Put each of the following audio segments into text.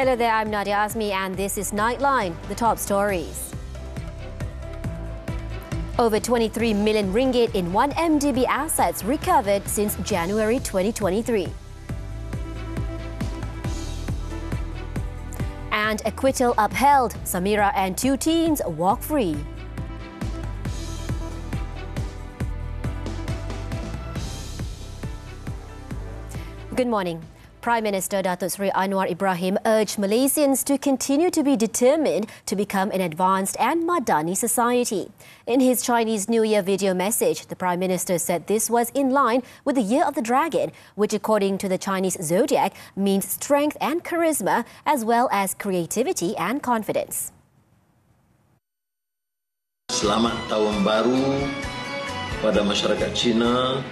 Hello there, I'm Nadia Azmi and this is Nightline, the top stories. Over 23 million ringgit in 1MDB assets recovered since January 2023. And acquittal upheld, Samira and 2 teens walk free. Good morning. Prime Minister Datuk Seri Anwar Ibrahim urged Malaysians to continue to be determined to become an advanced and Madani society. In his Chinese New Year video message, the Prime Minister said this was in line with the Year of the Dragon, which according to the Chinese zodiac means strength and charisma as well as creativity and confidence. Selamat Tahun Baru pada masyarakat Cina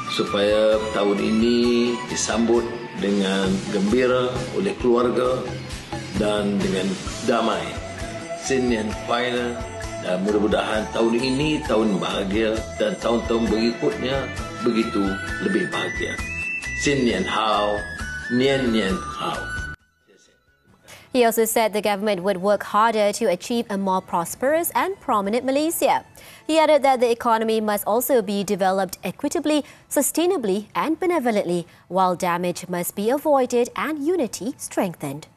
supaya tahun ini disambut dengan gembira oleh keluarga dan dengan damai. Sin yang final dan mudah-mudahan tahun ini tahun bahagia dan tahun-tahun berikutnya begitu lebih bahagia. Sin yang hao, nian nian hao. He also said the government would work harder to achieve a more prosperous and prominent Malaysia. He added that the economy must also be developed equitably, sustainably and benevolently, while damage must be avoided and unity strengthened.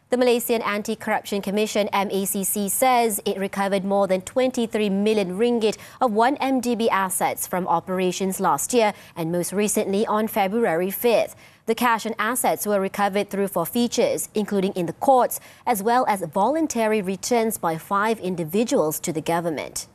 The Malaysian Anti-Corruption Commission MACC says it recovered more than 23 million ringgit of 1MDB assets from operations last year and most recently on February 5th. The cash and assets were recovered through forfeitures, including in the courts, as well as voluntary returns by 5 individuals to the government.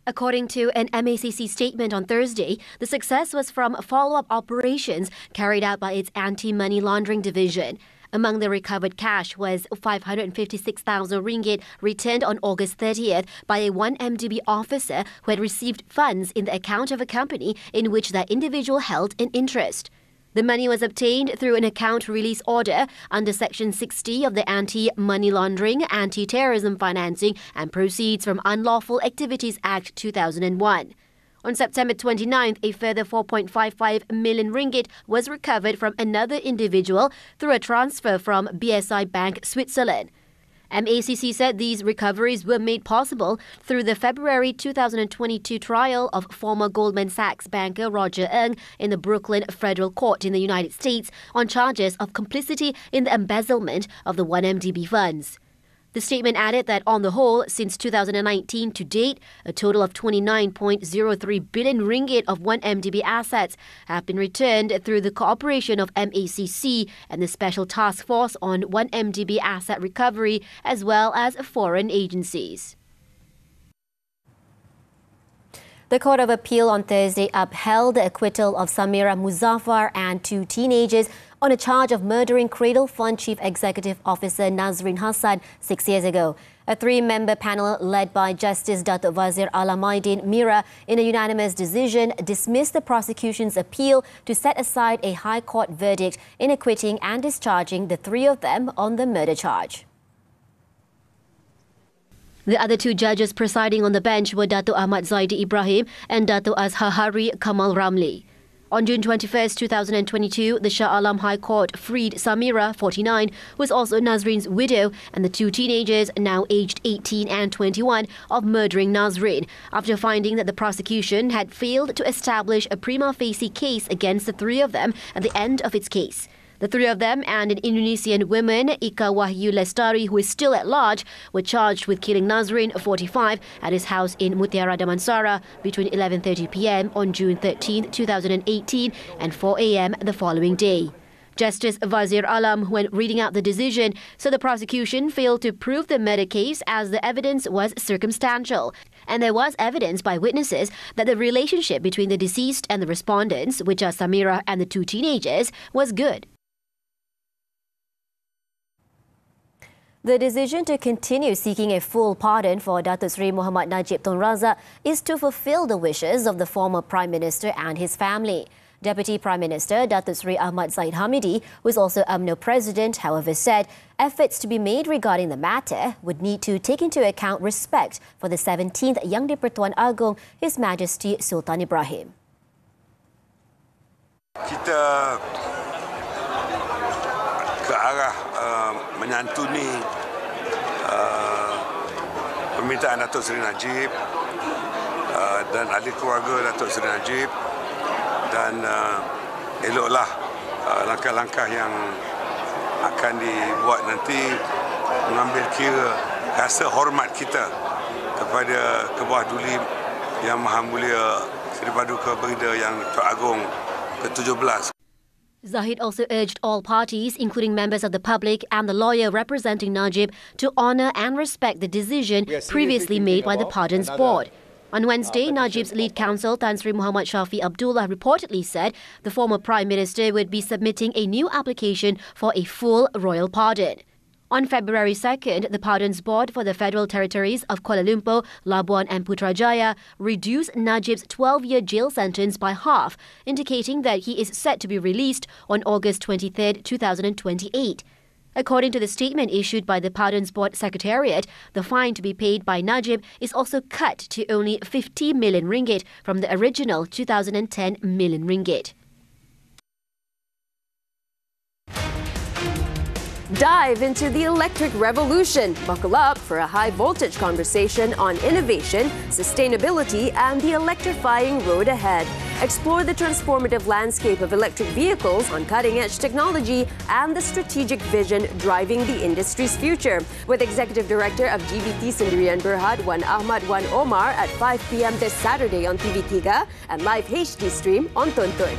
According to an MACC statement on Thursday, the success was from follow-up operations carried out by its anti-money laundering division. Among the recovered cash was 556,000 ringgit returned on August 30th by a 1MDB officer who had received funds in the account of a company in which that individual held an interest. The money was obtained through an account release order under Section 60 of the Anti-Money Laundering, Anti-Terrorism Financing and Proceeds from Unlawful Activities Act 2001. On September 29th, a further 4.55 million ringgit was recovered from another individual through a transfer from BSI Bank, Switzerland. MACC said these recoveries were made possible through the February 2022 trial of former Goldman Sachs banker Roger Ng in the Brooklyn Federal Court in the United States on charges of complicity in the embezzlement of the 1MDB funds. The statement added that on the whole, since 2019 to date, a total of 29.03 billion ringgit of 1MDB assets have been returned through the cooperation of MACC and the Special Task Force on 1MDB asset recovery, as well as foreign agencies. The Court of Appeal on Thursday upheld the acquittal of Samira Muzaffar and 2 teenagers on a charge of murdering Cradle Fund Chief Executive Officer Nazrin Hassan 6 years ago. A 3-member panel led by Justice Datuk Wazir Alamaidin Mira in a unanimous decision dismissed the prosecution's appeal to set aside a High Court verdict in acquitting and discharging the 3 of them on the murder charge. The other 2 judges presiding on the bench were Datuk Ahmad Zaidi Ibrahim and Datuk Azhari Kamal Ramli. On June 21, 2022, the Shah Alam High Court freed Samira, 49, who was also Nazrin's widow, and the 2 teenagers, now aged 18 and 21, of murdering Nazrin, after finding that the prosecution had failed to establish a prima facie case against the 3 of them at the end of its case. The 3 of them and an Indonesian woman, Ika Wahyu Lestari, who is still at large, were charged with killing Nazrin, 45, at his house in Mutiara Damansara between 11:30 p.m. on June 13, 2018 and 4 a.m. the following day. Justice Wazir Alam, when reading out the decision, said the prosecution failed to prove the murder case as the evidence was circumstantial. And there was evidence by witnesses that the relationship between the deceased and the respondents, which are Samira and the 2 teenagers, was good. The decision to continue seeking a full pardon for Datuk Seri Muhammad Najib Tun Razak is to fulfill the wishes of the former Prime Minister and his family. Deputy Prime Minister Datuk Seri Ahmad Zahid Hamidi, who is also UMNO President, however, said efforts to be made regarding the matter would need to take into account respect for the 17th Yang di-Pertuan Agong, His Majesty Sultan Ibrahim. Kita ke arah menyantuni permintaan Datuk Seri Najib dan ahli keluarga Datuk Seri Najib, dan eloklah langkah-langkah yang akan dibuat nanti mengambil kira rasa hormat kita kepada Kebawah Duli Yang Maha Mulia Seri Paduka Berida Yang Teragung ke-17. Zahid also urged all parties, including members of the public and the lawyer representing Najib, to honour and respect the decision previously made by the Pardons Board. On Wednesday, Najib's lead counsel, Tan Sri Muhammad Shafi Abdullah, reportedly said the former Prime Minister would be submitting a new application for a full royal pardon. On February 2nd, the Pardons Board for the Federal Territories of Kuala Lumpur, Labuan and Putrajaya reduced Najib's 12-year jail sentence by half, indicating that he is set to be released on August 23, 2028. According to the statement issued by the Pardons Board Secretariat, the fine to be paid by Najib is also cut to only 50 million ringgit from the original 2010 million ringgit. Dive into the electric revolution. Buckle up for a high-voltage conversation on innovation, sustainability, and the electrifying road ahead. Explore the transformative landscape of electric vehicles on cutting-edge technology and the strategic vision driving the industry's future. With Executive Director of GBT Sendirian Berhad, Wan Ahmad Wan Omar at 5 p.m. this Saturday on TV3 and live HD stream on Tonton.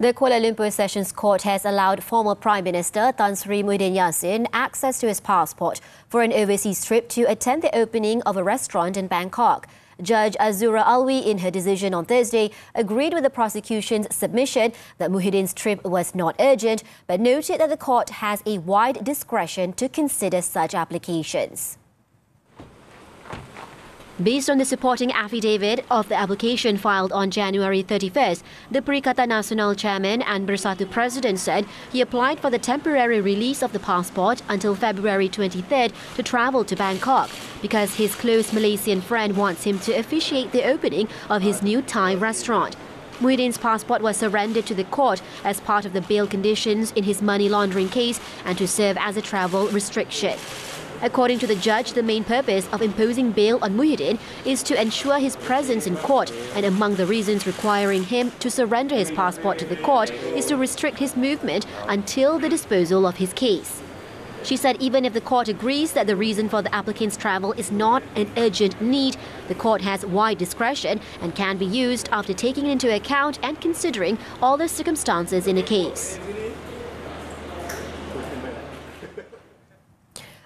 The Kuala Lumpur Sessions Court has allowed former Prime Minister Tan Sri Muhyiddin Yassin access to his passport for an overseas trip to attend the opening of a restaurant in Bangkok. Judge Azura Alwi, in her decision on Thursday, agreed with the prosecution's submission that Muhyiddin's trip was not urgent, but noted that the court has a wide discretion to consider such applications. Based on the supporting affidavit of the application filed on January 31st, the Perikatan Nasional Chairman and Bersatu President said he applied for the temporary release of the passport until February 23rd to travel to Bangkok because his close Malaysian friend wants him to officiate the opening of his new Thai restaurant. Muhyiddin's passport was surrendered to the court as part of the bail conditions in his money laundering case and to serve as a travel restriction. According to the judge, the main purpose of imposing bail on Muhyiddin is to ensure his presence in court, and among the reasons requiring him to surrender his passport to the court is to restrict his movement until the disposal of his case. She said even if the court agrees that the reason for the applicant's travel is not an urgent need, the court has wide discretion and can be used after taking into account and considering all the circumstances in a case.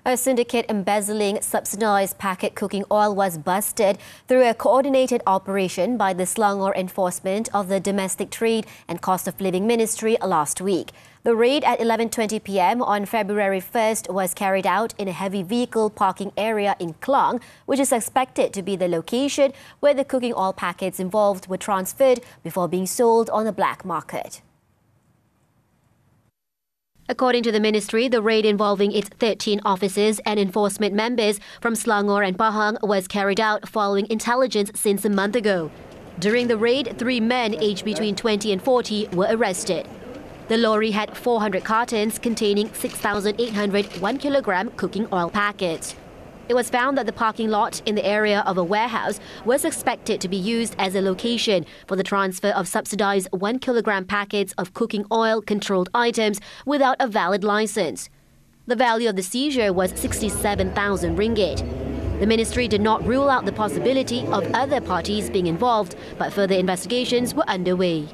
A syndicate embezzling subsidized packet cooking oil was busted through a coordinated operation by the Selangor Enforcement of the Domestic Trade and Cost of Living Ministry last week. The raid at 11:20 p.m. on February 1st was carried out in a heavy vehicle parking area in Klang, which is expected to be the location where the cooking oil packets involved were transferred before being sold on the black market. According to the ministry, the raid involving its 13 officers and enforcement members from Selangor and Pahang was carried out following intelligence since a month ago. During the raid, 3 men aged between 20 and 40 were arrested. The lorry had 400 cartons containing 6,800 1-kilogram cooking oil packets. It was found that the parking lot in the area of a warehouse was expected to be used as a location for the transfer of subsidized 1-kilogram packets of cooking oil controlled items without a valid license. The value of the seizure was 67,000 ringgit. The ministry did not rule out the possibility of other parties being involved, but further investigations were underway.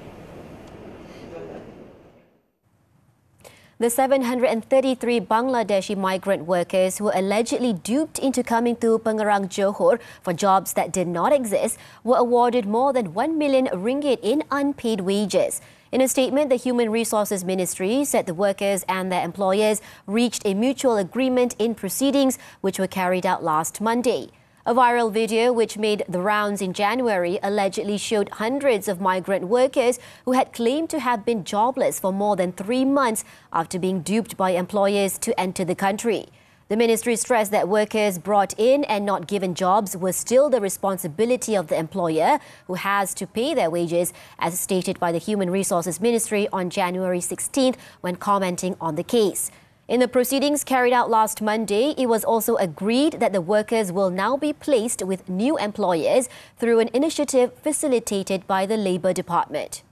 The 733 Bangladeshi migrant workers who were allegedly duped into coming to Pengerang, Johor for jobs that did not exist were awarded more than 1 million ringgit in unpaid wages. In a statement, the Human Resources Ministry said the workers and their employers reached a mutual agreement in proceedings which were carried out last Monday. A viral video which made the rounds in January allegedly showed hundreds of migrant workers who had claimed to have been jobless for more than 3 months after being duped by employers to enter the country. The ministry stressed that workers brought in and not given jobs were still the responsibility of the employer, who has to pay their wages, as stated by the Human Resources Ministry on January 16th when commenting on the case. In the proceedings carried out last Monday, it was also agreed that the workers will now be placed with new employers through an initiative facilitated by the Labour Department.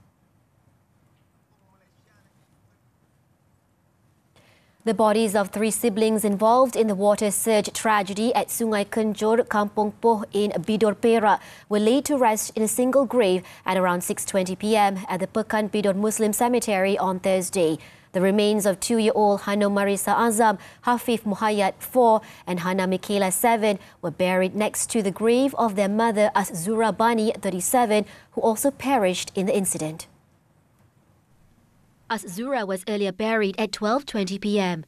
The bodies of 3 siblings involved in the water surge tragedy at Sungai Kenjur, Kampung Poh in Bidor Perak were laid to rest in a single grave at around 6:20 p.m. at the Pekan Bidor Muslim Cemetery on Thursday. The remains of 2-year-old Hana Marisa Azam, Hafif Muhayyad 4 and Hana Michaela 7 were buried next to the grave of their mother Azura Bani 37, who also perished in the incident. Azura was earlier buried at 12:20 p.m.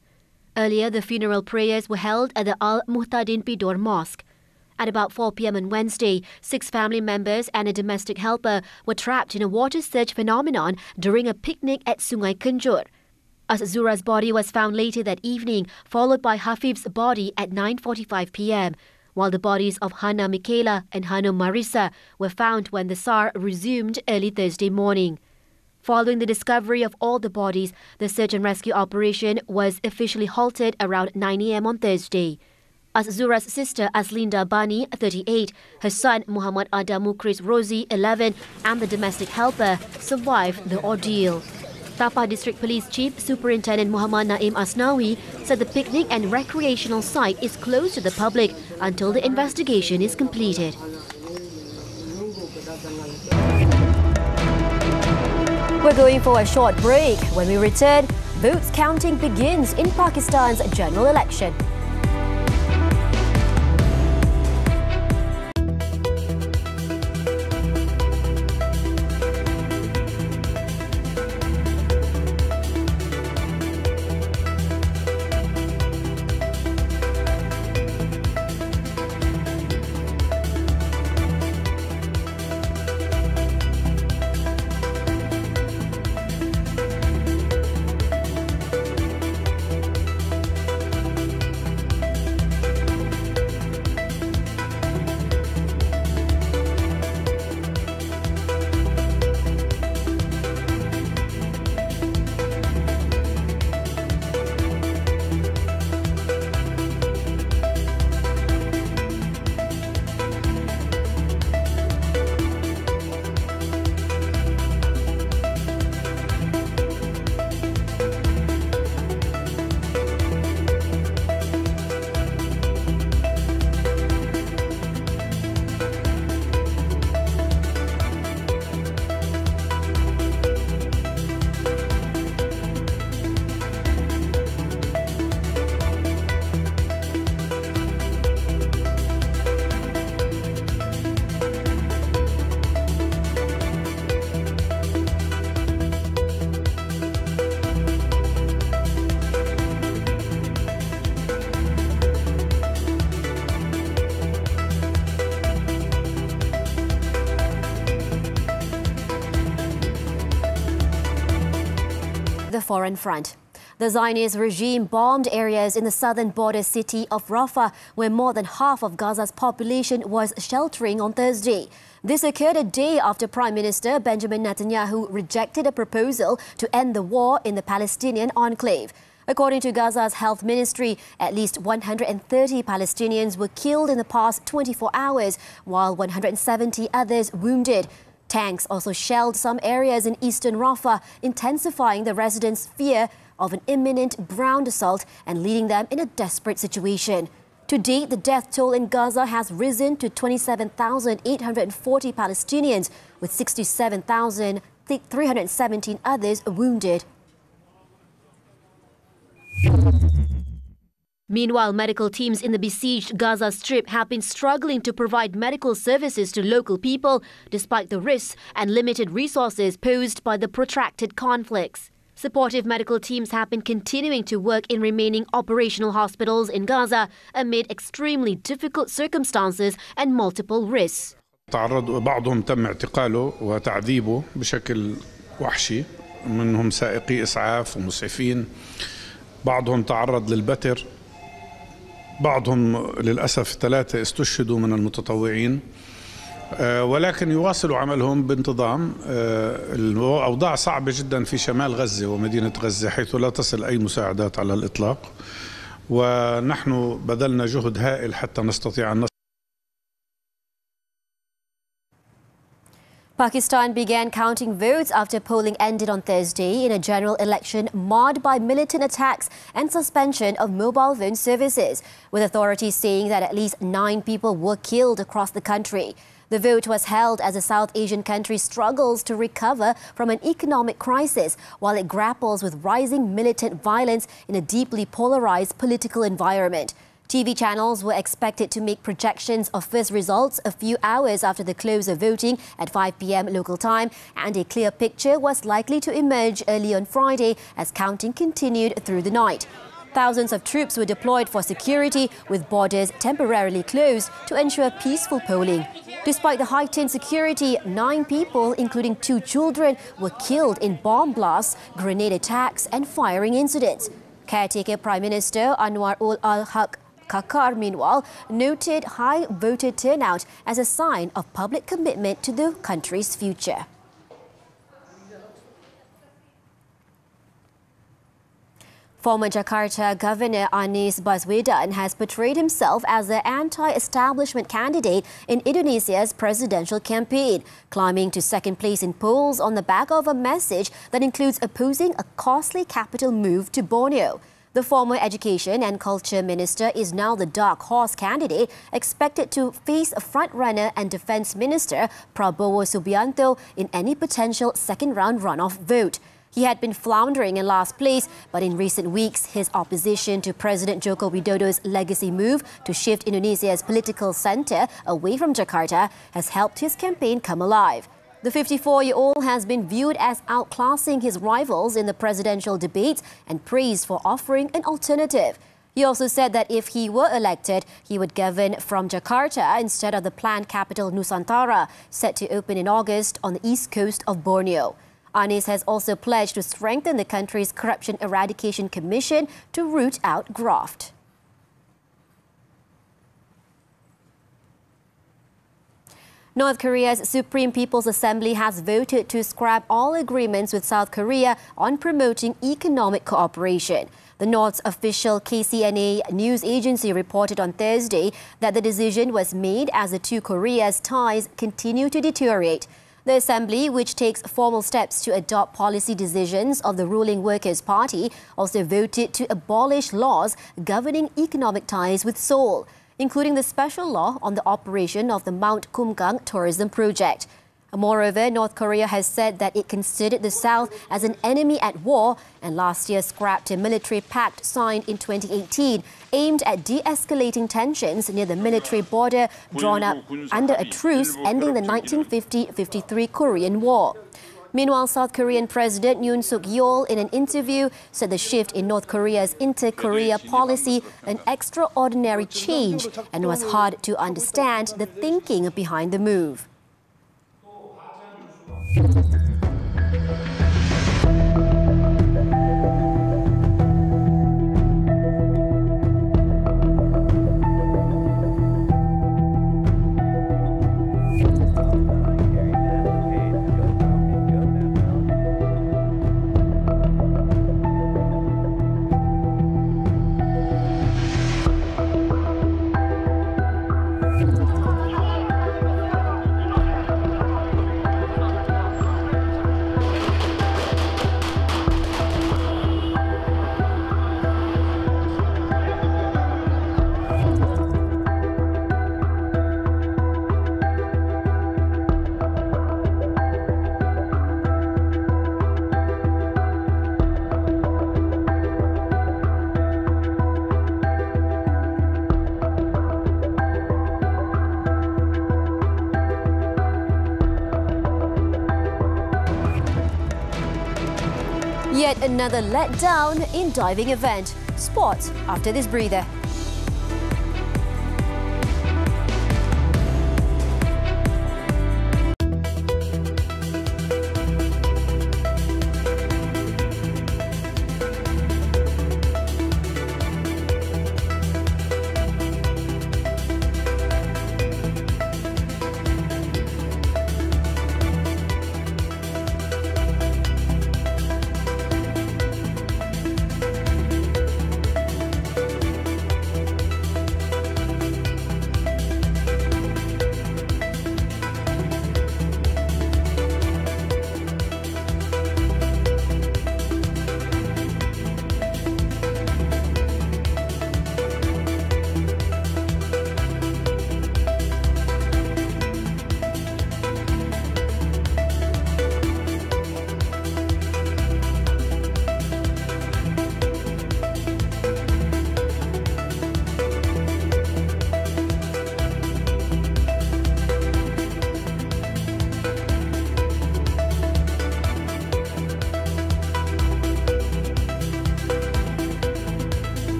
Earlier, the funeral prayers were held at the Al-Muhtadin Bidor Mosque. At about 4 p.m. on Wednesday, 6 family members and a domestic helper were trapped in a water surge phenomenon during a picnic at Sungai Kenjur. Azura's body was found later that evening, followed by Hafif's body at 9:45 p.m., while the bodies of Hana Michaela and Hana Marisa were found when the SAR resumed early Thursday morning. Following the discovery of all the bodies, the search and rescue operation was officially halted around 9 a.m. on Thursday. Azura's sister Aslinda Bani, 38, her son Muhammad Adam Mukris Rozi, 11, and the domestic helper survived the ordeal. Tapa District Police Chief Superintendent Muhammad Naim Asnawi said the picnic and recreational site is closed to the public until the investigation is completed. We're going for a short break. When we return, votes counting begins in Pakistan's general election. The foreign front. The Zionist regime bombed areas in the southern border city of Rafah, where more than half of Gaza's population was sheltering on Thursday. This occurred a day after Prime Minister Benjamin Netanyahu rejected a proposal to end the war in the Palestinian enclave. According to Gaza's health ministry, at least 130 Palestinians were killed in the past 24 hours, while 170 others wounded. Tanks also shelled some areas in eastern Rafah, intensifying the residents' fear of an imminent ground assault and leaving them in a desperate situation. To date, the death toll in Gaza has risen to 27,840 Palestinians, with 67,317 others wounded. Meanwhile, medical teams in the besieged Gaza Strip have been struggling to provide medical services to local people despite the risks and limited resources posed by the protracted conflicts. Supportive medical teams have been continuing to work in remaining operational hospitals in Gaza amid extremely difficult circumstances and multiple risks. بعضهم تم اعتقاله وتعذيبه بشكل وحشي، منهم سائقي إسعاف ومسعفين، بعضهم تعرض للبتر، بعضهم للأسف 3 استشهدوا من المتطوعين، ولكن يواصلوا عملهم بانتظام. الأوضاع صعبة جدا في شمال غزة ومدينة غزة حيث لا تصل أي مساعدات على الإطلاق، ونحن بذلنا جهد هائل حتى نستطيع أن Pakistan began counting votes after polling ended on Thursday in a general election marred by militant attacks and suspension of mobile phone services, with authorities saying that at least 9 people were killed across the country. The vote was held as the South Asian country struggles to recover from an economic crisis while it grapples with rising militant violence in a deeply polarized political environment. TV channels were expected to make projections of first results a few hours after the close of voting at 5 p.m. local time, and a clear picture was likely to emerge early on Friday as counting continued through the night. Thousands of troops were deployed for security, with borders temporarily closed to ensure peaceful polling. Despite the heightened security, 9 people, including 2 children, were killed in bomb blasts, grenade attacks and firing incidents. Caretaker Prime Minister Anwar ul-Haq Kakar, meanwhile, noted high voter turnout as a sign of public commitment to the country's future. Former Jakarta Governor Anies Baswedan has portrayed himself as the anti-establishment candidate in Indonesia's presidential campaign, climbing to second place in polls on the back of a message that includes opposing a costly capital move to Borneo. The former Education and Culture Minister is now the dark horse candidate, expected to face front-runner and Defence Minister Prabowo Subianto in any potential second-round runoff vote. He had been floundering in last place, but in recent weeks, his opposition to President Joko Widodo's legacy move to shift Indonesia's political centre away from Jakarta has helped his campaign come alive. The 54-year-old has been viewed as outclassing his rivals in the presidential debates and praised for offering an alternative. He also said that if he were elected, he would govern from Jakarta instead of the planned capital Nusantara, set to open in August on the east coast of Borneo. Anies has also pledged to strengthen the country's Corruption Eradication Commission to root out graft. North Korea's Supreme People's Assembly has voted to scrap all agreements with South Korea on promoting economic cooperation. The North's official KCNA news agency reported on Thursday that the decision was made as the two Koreas' ties continue to deteriorate. The Assembly, which takes formal steps to adopt policy decisions of the ruling Workers' Party, also voted to abolish laws governing economic ties with Seoul, including the special law on the operation of the Mount Kumgang tourism project. Moreover, North Korea has said that it considered the South as an enemy at war and last year scrapped a military pact signed in 2018 aimed at de-escalating tensions near the military border drawn up under a truce ending the 1950-53 Korean War. Meanwhile, South Korean President Yoon Suk-yeol, in an interview, said the shift in North Korea's inter-Korea policy an extraordinary change and was hard to understand the thinking behind the move. Yet another letdown in diving event. Sports after this breather.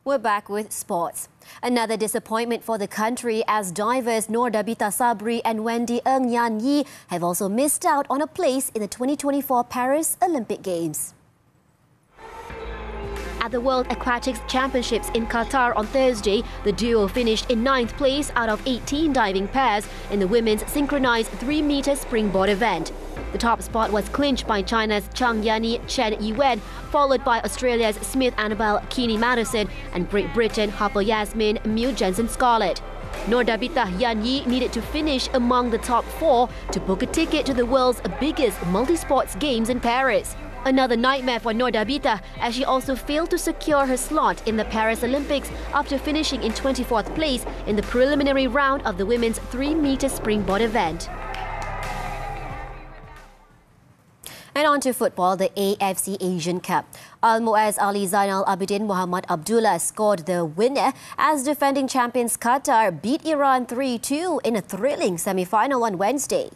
We're back with sports. Another disappointment for the country as divers Nur Dabita Sabri and Wendy Ng Yan Yi have also missed out on a place in the 2024 Paris Olympic Games. At the World Aquatics Championships in Qatar on Thursday, the duo finished in 9th place out of 18 diving pairs in the women's synchronized 3-meter springboard event. The top spot was clinched by China's Chang Yani Chen Yiwen, followed by Australia's Smith Annabelle Keeney Madison and Great Britain Harper Yasmin Mew Jensen Scarlett. Nur Dabita Yan Yi needed to finish among the top 4 to book a ticket to the world's biggest multi-sports games in Paris. Another nightmare for Nur Dabita as she also failed to secure her slot in the Paris Olympics after finishing in 24th place in the preliminary round of the women's 3-meter springboard event. And on to football, the AFC Asian Cup. Al-Mu'az Ali Zainal Abidin Muhammad Abdullah scored the winner as defending champions Qatar beat Iran 3-2 in a thrilling semi-final on Wednesday.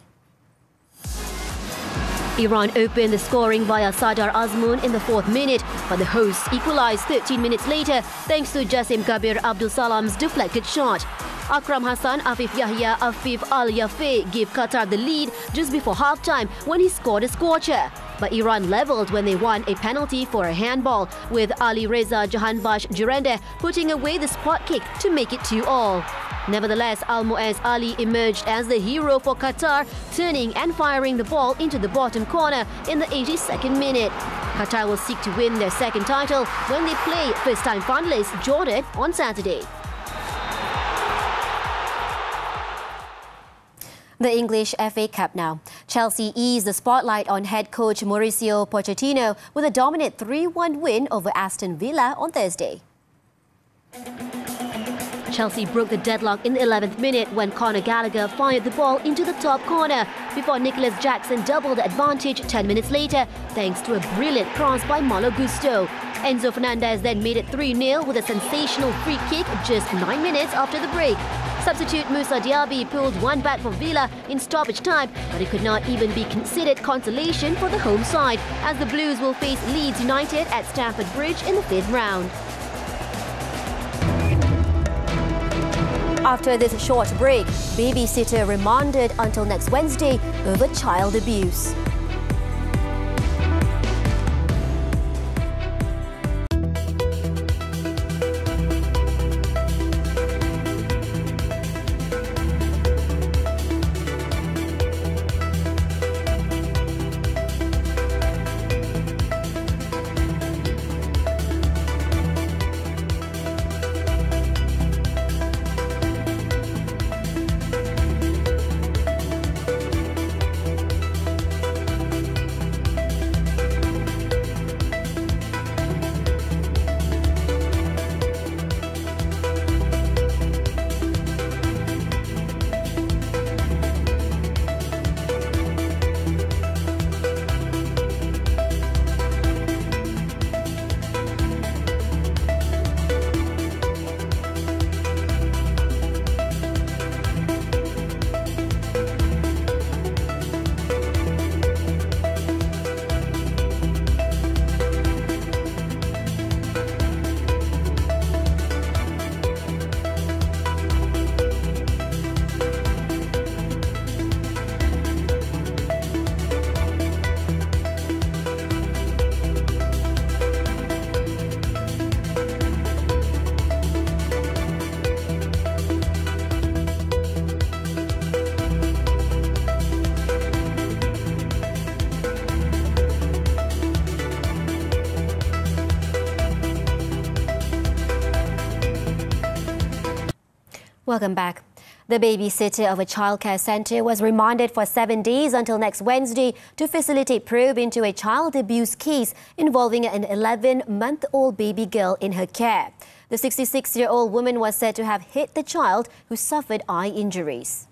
Iran opened the scoring via Sadar Azmoun in the 4th minute, but the hosts equalised 13 minutes later thanks to Jassim Kabir Abdul Salam's deflected shot. Akram Hassan, Afif Yahya, Afif Al-Yafe gave Qatar the lead just before halftime when he scored a scorcher. But Iran levelled when they won a penalty for a handball, with Ali Reza Jahanbash Jirende putting away the spot kick to make it 2-2. Nevertheless, Al-Mu'az Ali emerged as the hero for Qatar, turning and firing the ball into the bottom corner in the 82nd minute. Qatar will seek to win their second title when they play first-time finalists Jordan on Saturday. The English FA Cup now. Chelsea eased the spotlight on head coach Mauricio Pochettino with a dominant 3-1 win over Aston Villa on Thursday. Chelsea broke the deadlock in the 11th minute when Conor Gallagher fired the ball into the top corner before Nicholas Jackson doubled the advantage 10 minutes later thanks to a brilliant cross by Malo Gusto. Enzo Fernandez then made it 3-0 with a sensational free kick just 9 minutes after the break. Substitute Moussa Diaby pulled one back for Villa in stoppage time, but it could not even be considered consolation for the home side as the Blues will face Leeds United at Stamford Bridge in the 5th round. After this short break, babysitter remanded until next Wednesday over child abuse. Welcome back. The babysitter of a childcare centre was remanded for 7 days until next Wednesday to facilitate probe into a child abuse case involving an 11-month-old baby girl in her care. The 66-year-old woman was said to have hit the child, who suffered eye injuries.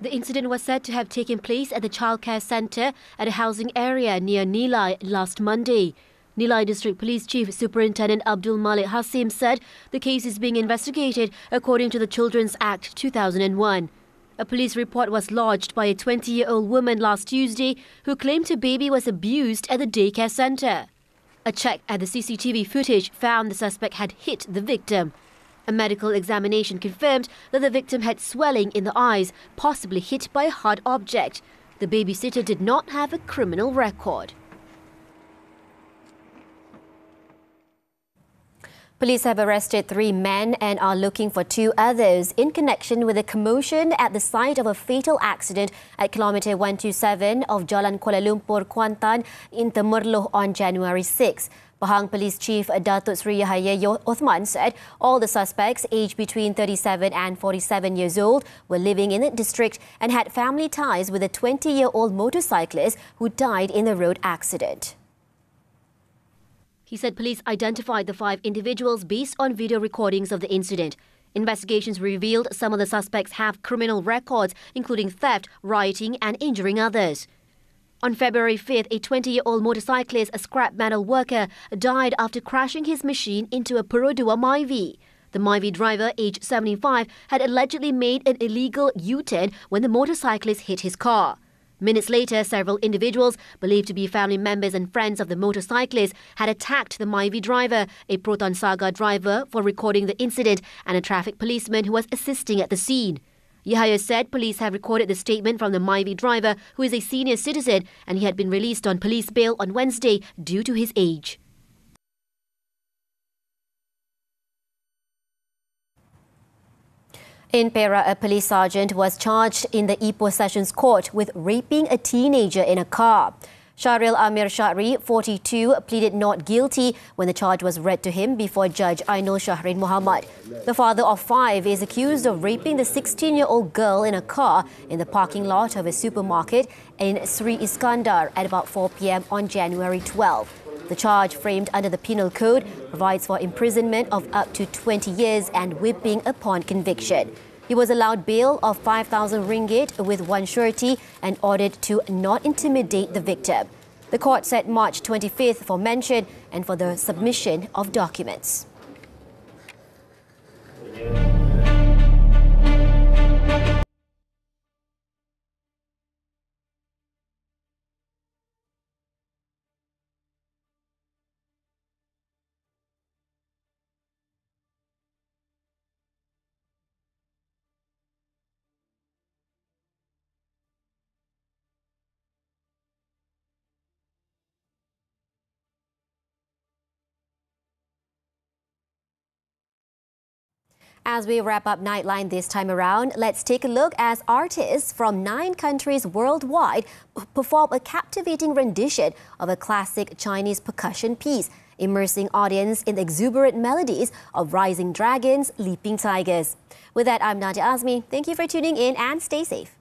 The incident was said to have taken place at the childcare centre at a housing area near Nightline last Monday. Nightline District Police Chief Superintendent Abdul Malik Hasim said the case is being investigated according to the Children's Act 2001. A police report was lodged by a 20-year-old woman last Tuesday who claimed her baby was abused at the daycare centre. A check at the CCTV footage found the suspect had hit the victim. A medical examination confirmed that the victim had swelling in the eyes, possibly hit by a hard object. The babysitter did not have a criminal record. Police have arrested 3 men and are looking for 2 others in connection with a commotion at the site of a fatal accident at kilometre 127 of Jalan Kuala Lumpur, Kuantan in Temerloh on January 6. Pahang Police Chief Datuk Sri Yahya Othman said all the suspects, aged between 37 and 47 years old, were living in the district and had family ties with a 20-year-old motorcyclist who died in the road accident. He said police identified the 5 individuals based on video recordings of the incident. Investigations revealed some of the suspects have criminal records, including theft, rioting and injuring others. On February 5th, a 20-year-old motorcyclist, a scrap metal worker, died after crashing his machine into a Perodua Myvi. The Myvi driver, aged 75, had allegedly made an illegal U-turn when the motorcyclist hit his car. Minutes later, several individuals, believed to be family members and friends of the motorcyclist, had attacked the Myvi driver, a Proton Saga driver, for recording the incident, and a traffic policeman who was assisting at the scene. Yahya said police have recorded the statement from the Myvi driver, who is a senior citizen, and he had been released on police bail on Wednesday due to his age. In Perak, a police sergeant was charged in the Ipoh Sessions Court with raping a teenager in a car. Shahril Amir Shahri, 42, pleaded not guilty when the charge was read to him before Judge Ainul Shahrin Muhammad. The father of 5 is accused of raping the 16-year-old girl in a car in the parking lot of a supermarket in Sri Iskandar at about 4 p.m. on January 12. The charge, framed under the Penal Code, provides for imprisonment of up to 20 years and whipping upon conviction. He was allowed bail of 5,000 ringgit with one surety and ordered to not intimidate the victim. The court set March 25th for mention and for the submission of documents. As we wrap up Nightline this time around, let's take a look as artists from 9 countries worldwide perform a captivating rendition of a classic Chinese percussion piece, immersing audience in the exuberant melodies of rising dragons, leaping tigers. With that, I'm Nadia Azmi. Thank you for tuning in and stay safe.